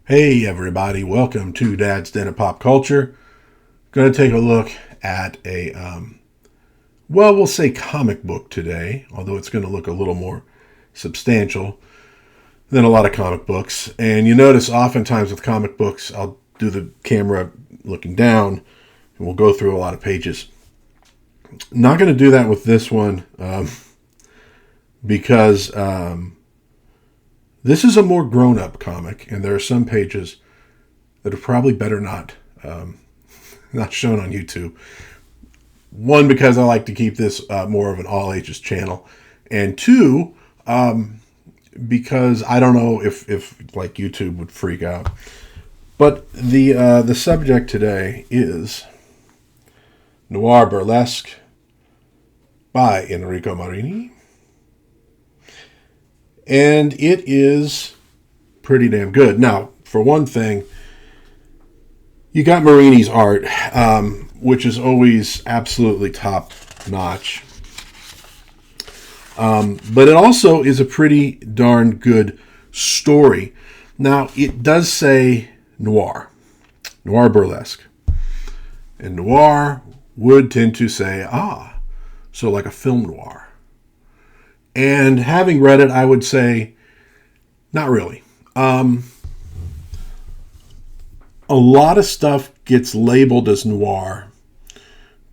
Hey everybody, welcome to Dad's Den of Pop Culture. Going to take a look at we'll say comic book today, although it's going to look a little more substantial than a lot of comic books. And you notice oftentimes with comic books, I'll do the camera looking down and we'll go through a lot of pages. Not going to do that with this one because this is a more grown-up comic, and there are some pages that are probably better not shown on YouTube. One, because I like to keep this more of an all-ages channel, and two, because I don't know if like YouTube would freak out. But the subject today is Noir Burlesque by Enrico Marini. And it is pretty damn good. Now, for one thing, you got Marini's art, which is always absolutely top notch. But it also is a pretty darn good story. Now, it does say noir burlesque. And noir would tend to say, so like a film noir. And having read it, I would say, not really. A lot of stuff gets labeled as noir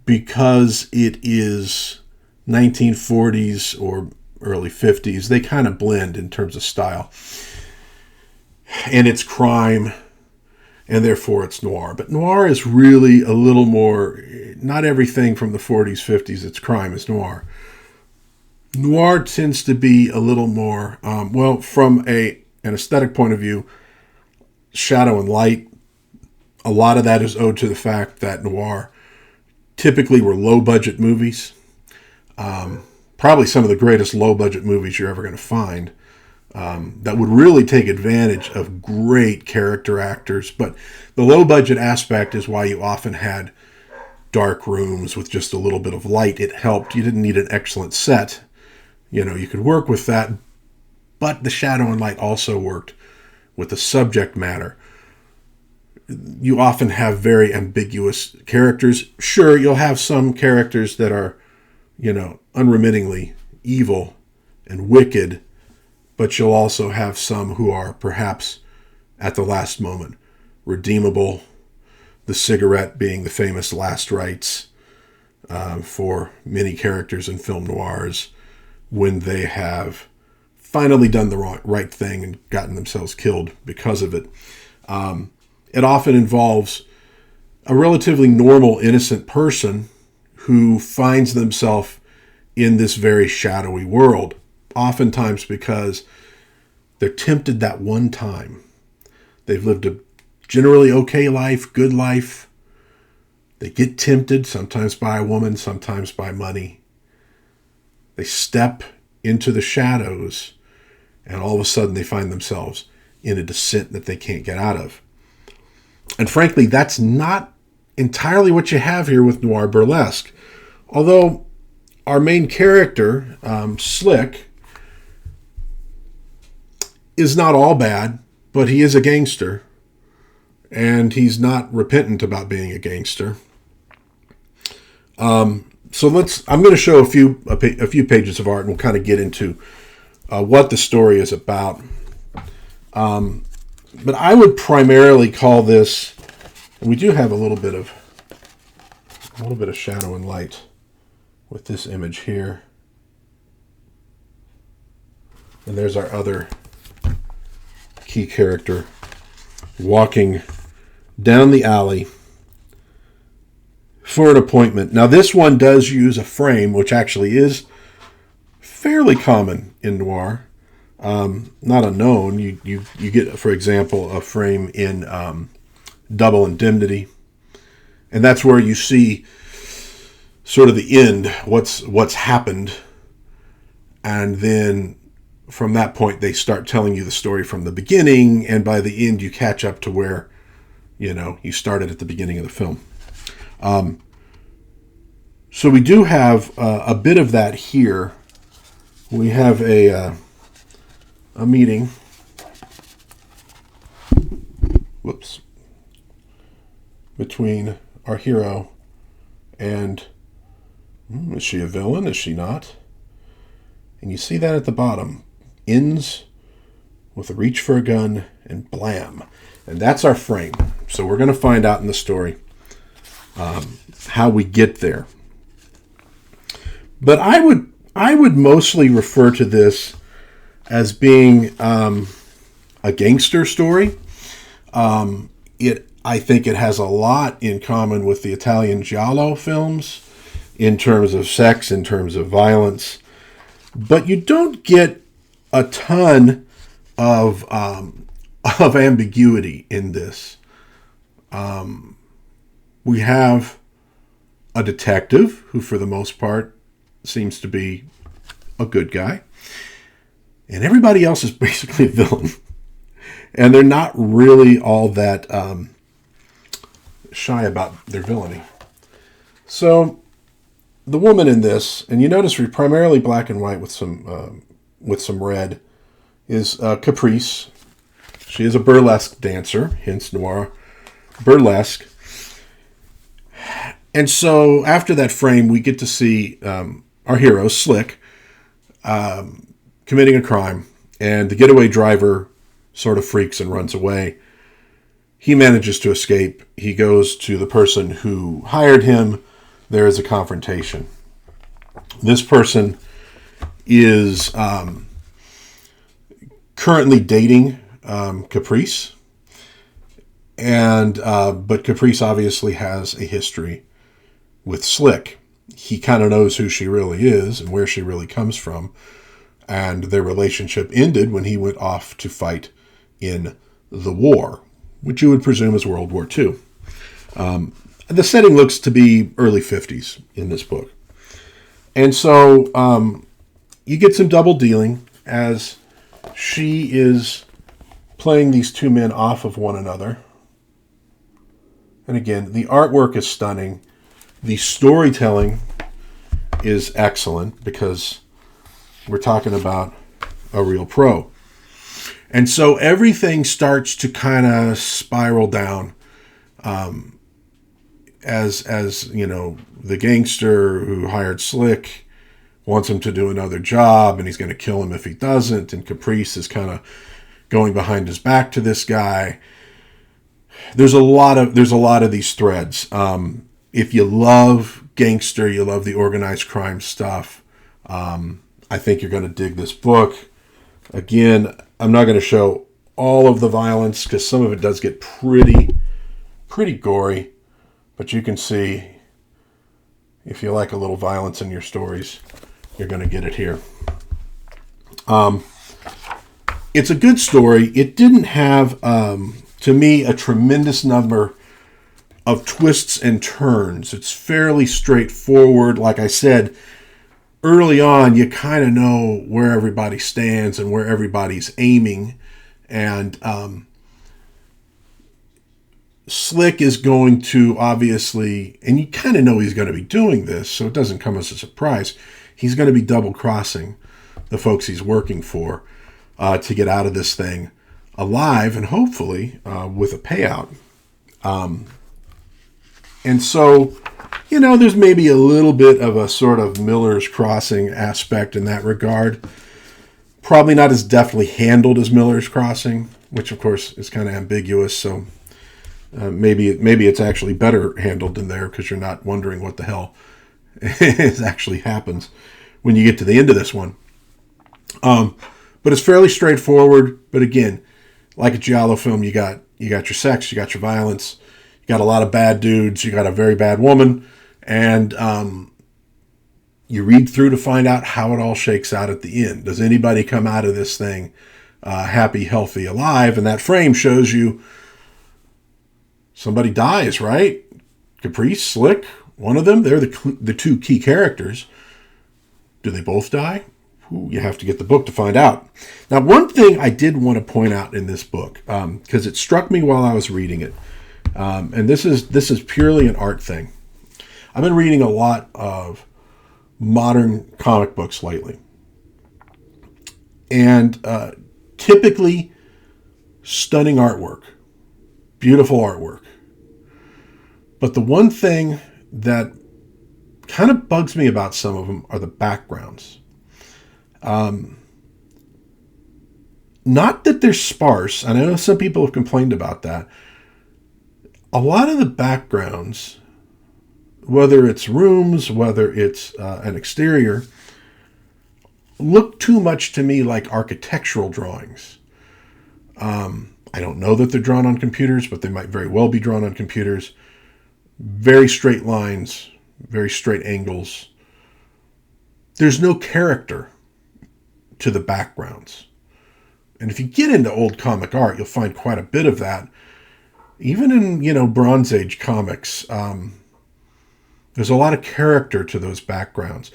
because it is 1940s or early 50s. They kind of blend in terms of style. And it's crime, and therefore it's noir. But noir is really a little more, not everything from the 40s, 50s, it's crime is noir. Noir tends to be a little more, from an aesthetic point of view, shadow and light. A lot of that is owed to the fact that noir typically were low-budget movies. Probably some of the greatest low-budget movies you're ever going to find that would really take advantage of great character actors. But the low-budget aspect is why you often had dark rooms with just a little bit of light. It helped. You didn't need an excellent set. You could work with that, but the shadow and light also worked with the subject matter. You often have very ambiguous characters. Sure, you'll have some characters that are, unremittingly evil and wicked, but you'll also have some who are perhaps at the last moment redeemable. The cigarette being the famous last rites for many characters in film noirs, when they have finally done the right thing and gotten themselves killed because of it. It often involves a relatively normal, innocent person who finds themselves in this very shadowy world, oftentimes because they're tempted that one time. They've lived a generally okay life, good life. They get tempted, sometimes by a woman, sometimes by money. They step into the shadows, and all of a sudden they find themselves in a descent that they can't get out of. And frankly, that's not entirely what you have here with Noir Burlesque. Although our main character, Slick, is not all bad, but he is a gangster, and he's not repentant about being a gangster. So I'm going to show a few pages of art, and we'll kind of get into what the story is about. But I would primarily call this, and we do have a little bit of shadow and light with this image here. And there's our other key character walking down the alley for an appointment. Now, this one does use a frame, which actually is fairly common in noir. Not unknown. You get, for example, a frame in Double Indemnity, and that's where you see sort of the end, what's happened, and then from that point they start telling you the story from the beginning, and by the end you catch up to where you started at the beginning of the film. So we do have a bit of that here. We have a meeting whoops, between our hero and, is she a villain? Is she not? And you see that at the bottom. Ends with a reach for a gun and blam. And that's our frame. So we're going to find out in the story how we get there. But I would mostly refer to this as being a gangster story. I think it has a lot in common with the Italian Giallo films in terms of sex, in terms of violence. But you don't get a ton of ambiguity in this. We have a detective who, for the most part, seems to be a good guy. And everybody else is basically a villain. And they're not really all that shy about their villainy. So the woman in this, and you notice we're primarily black and white with some red, is Caprice. She is a burlesque dancer, hence Noir Burlesque. And so after that frame, we get to see our hero, Slick, committing a crime, and the getaway driver sort of freaks and runs away. He manages to escape. He goes to the person who hired him. There is a confrontation. This person is currently dating Caprice, and but Caprice obviously has a history with Slick. He kind of knows who she really is and where she really comes from, and their relationship ended when he went off to fight in the war, which you would presume is World War II. The setting looks to be early 50s in this book. And so you get some double dealing as she is playing these two men off of one another. And again, the artwork is stunning. The storytelling is excellent because we're talking about a real pro. And so everything starts to kind of spiral down as you know, the gangster who hired Slick wants him to do another job, and he's going to kill him if he doesn't. And Caprice is kind of going behind his back to this guy. There's a lot of these threads. If you love Gangster, you love the organized crime stuff, I think you're going to dig this book. Again, I'm not going to show all of the violence because some of it does get pretty gory. But you can see, if you like a little violence in your stories, you're going to get it here. It's a good story. It didn't have, to me, a tremendous number of twists and turns. It's fairly straightforward. Like I said, early on, you kind of know where everybody stands and where everybody's aiming. And Slick is going to obviously, and you kind of know he's going to be doing this, so it doesn't come as a surprise. He's going to be double-crossing the folks he's working for to get out of this thing alive and hopefully with a payout. And so, you know, there's maybe a little bit of a sort of Miller's Crossing aspect in that regard. Probably not as deftly handled as Miller's Crossing, which of course is kind of ambiguous, so maybe it's actually better handled in there because you're not wondering what the hell is actually happens when you get to the end of this one. But it's fairly straightforward. But again, like a Giallo film, you got your sex, you got your violence, you got a lot of bad dudes, you got a very bad woman, and you read through to find out how it all shakes out at the end. Does anybody come out of this thing happy, healthy, alive? And that frame shows you somebody dies, right? Caprice, Slick, one of them. They're the two key characters. Do they both die? Ooh, you have to get the book to find out. Now, one thing I did want to point out in this book, because it struck me while I was reading it, and this is purely an art thing. I've been reading a lot of modern comic books lately. And typically, stunning artwork. Beautiful artwork. But the one thing that kind of bugs me about some of them are the backgrounds. Not that they're sparse, and I know some people have complained about that. A lot of the backgrounds, whether it's rooms, whether it's an exterior, look too much to me like architectural drawings. I don't know that they're drawn on computers, but they might very well be drawn on computers. Very straight lines, very straight angles. There's no character to the backgrounds. And if you get into old comic art, you'll find quite a bit of that. Even in, Bronze Age comics, there's a lot of character to those backgrounds.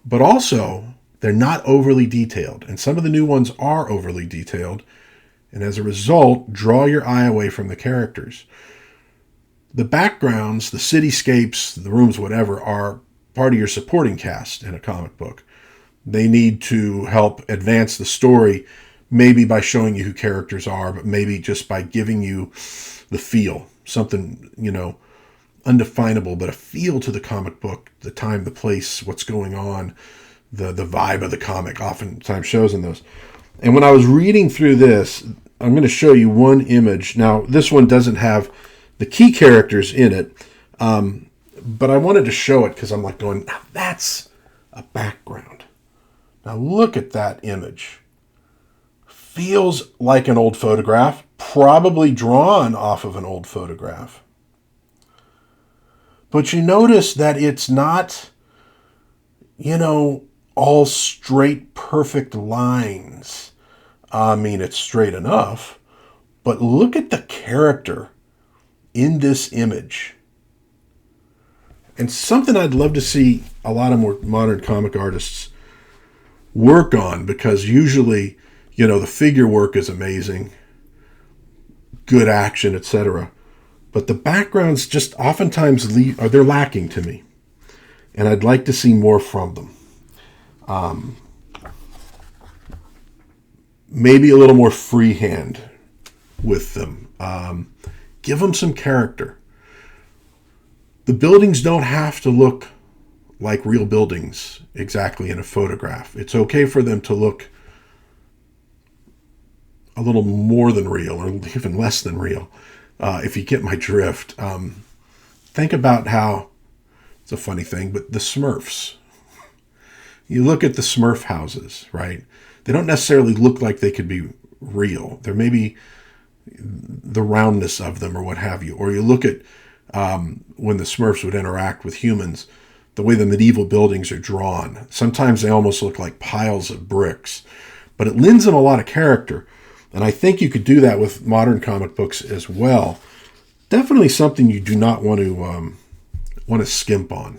But also, they're not overly detailed. And some of the new ones are overly detailed. And as a result, draw your eye away from the characters. The backgrounds, the cityscapes, the rooms, whatever, are part of your supporting cast in a comic book. They need to help advance the story, maybe by showing you who characters are, but maybe just by giving you the feel, something, undefinable, but a feel to the comic book, the time, the place, what's going on, the vibe of the comic oftentimes shows in those. And when I was reading through this, I'm going to show you one image. Now, this one doesn't have the key characters in it, but I wanted to show it because I'm like going, now that's a background. Now look at that image. Feels like an old photograph, probably drawn off of an old photograph. But you notice that it's not, all straight, perfect lines. I mean, it's straight enough, but look at the character in this image. And something I'd love to see a lot of more modern comic artists work on, because usually, the figure work is amazing, good action, etc. But the backgrounds just oftentimes they're lacking to me. And I'd like to see more from them. Maybe a little more freehand with them. Give them some character. The buildings don't have to look like real buildings exactly in a photograph. It's okay for them to look a little more than real, or even less than real, if you get my drift. Think about how, it's a funny thing, but the Smurfs. You look at the Smurf houses, right? They don't necessarily look like they could be real. There may be the roundness of them or what have you. Or you look at when the Smurfs would interact with humans, the way the medieval buildings are drawn. Sometimes they almost look like piles of bricks. But it lends them a lot of character. And I think you could do that with modern comic books as well. Definitely something you do not want to skimp on.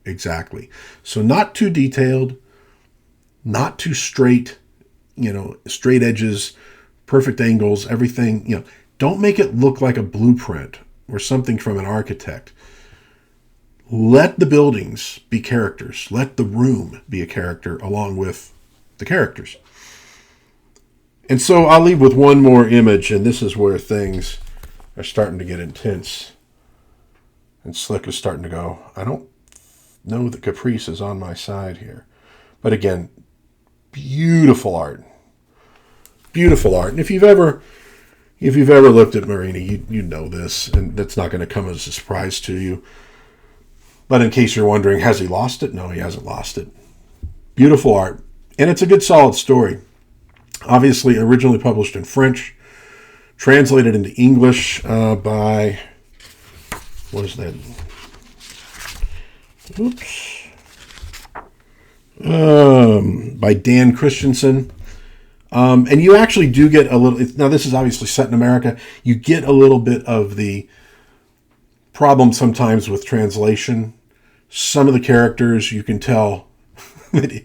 Exactly. So not too detailed, not too straight, straight edges, perfect angles, everything, don't make it look like a blueprint or something from an architect. Let the buildings be characters. Let the room be a character along with the characters. And so I'll leave with one more image, and this is where things are starting to get intense. And Slick is starting to go, I don't know that Caprice is on my side here. But again, beautiful art. Beautiful art. And if you've ever looked at Marini, you know this, and that's not going to come as a surprise to you. But in case you're wondering, has he lost it? No, he hasn't lost it. Beautiful art. And it's a good, solid story. Obviously, originally published in French, translated into English by, what is that? Oops. By Dan Christensen. And you actually do get a little, now this is obviously set in America, you get a little bit of the problem sometimes with translation. Some of the characters, you can tell that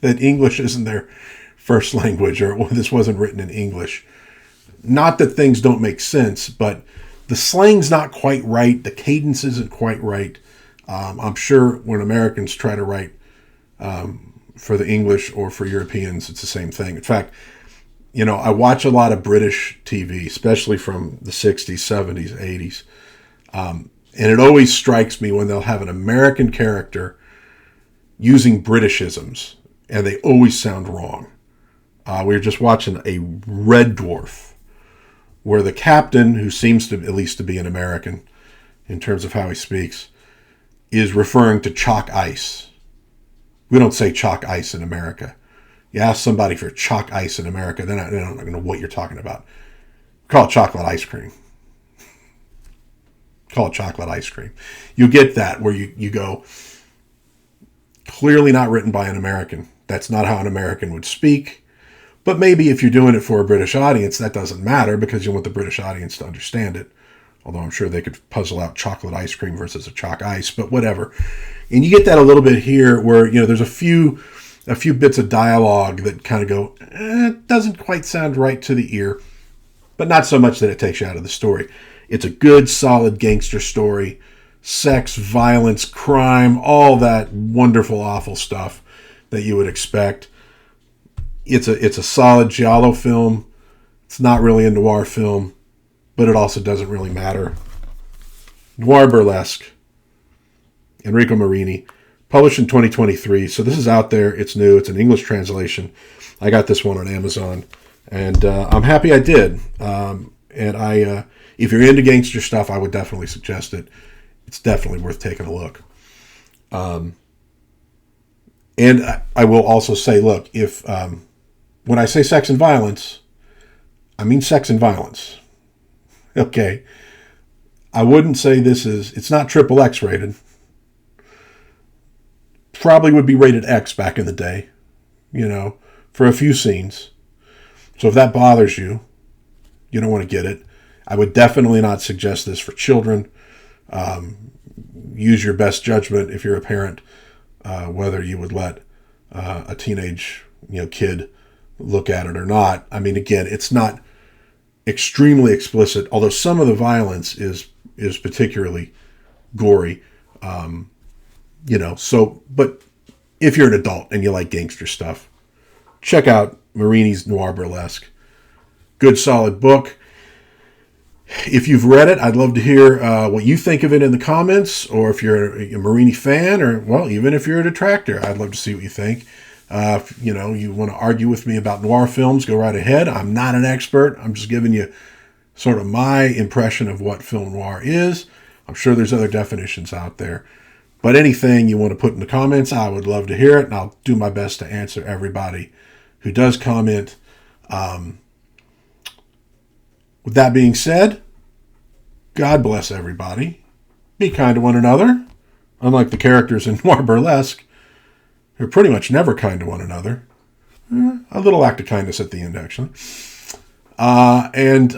English isn't their first language, or this wasn't written in English. Not that things don't make sense, but the slang's not quite right. The cadence isn't quite right. I'm sure when Americans try to write for the English or for Europeans, it's the same thing. In fact, I watch a lot of British TV, especially from the 60s, 70s, 80s. And it always strikes me when they'll have an American character using Britishisms, and they always sound wrong. We were just watching a Red Dwarf, where the captain, who seems to at least to be an American in terms of how he speaks, is referring to chalk ice. We don't say chalk ice in America. You ask somebody for chalk ice in America, they don't know what you're talking about. Call it chocolate ice cream. Call it chocolate ice cream. You get that where you go, clearly not written by an American. That's not how an American would speak. But maybe if you're doing it for a British audience, that doesn't matter because you want the British audience to understand it. Although I'm sure they could puzzle out chocolate ice cream versus a chalk ice, but whatever. And you get that a little bit here where, there's a few bits of dialogue that kind of go, it doesn't quite sound right to the ear, but not so much that it takes you out of the story. It's a good, solid gangster story. Sex, violence, crime, all that wonderful, awful stuff that you would expect. It's a solid Giallo film. It's not really a noir film, but it also doesn't really matter. Noir Burlesque, Enrico Marini, published in 2023. So this is out there. It's new. It's an English translation. I got this one on Amazon, and I'm happy I did. If you're into gangster stuff, I would definitely suggest it. It's definitely worth taking a look. And I will also say, look, if when I say sex and violence, I mean sex and violence. Okay. I wouldn't say it's not XXX rated. Probably would be rated X back in the day, for a few scenes. So if that bothers you, you don't want to get it. I would definitely not suggest this for children. Use your best judgment if you're a parent, whether you would let a teenage kid look at it or not. I mean, again, it's not extremely explicit, although some of the violence is particularly gory. But if you're an adult and you like gangster stuff, check out Marini's Noir Burlesque. Good, solid book. If you've read it, I'd love to hear what you think of it in the comments, or if you're a Marini fan, or, well, even if you're a detractor, I'd love to see what you think. If, you want to argue with me about noir films, go right ahead. I'm not an expert. I'm just giving you sort of my impression of what film noir is. I'm sure there's other definitions out there. But anything you want to put in the comments, I would love to hear it, and I'll do my best to answer everybody who does comment. With that being said, God bless everybody. Be kind to one another. Unlike the characters in Noir Burlesque, who are pretty much never kind to one another. A little act of kindness at the end, actually. And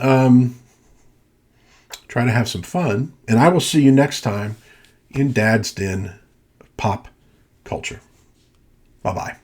try to have some fun. And I will see you next time in Dad's Den of Pop Culture. Bye-bye.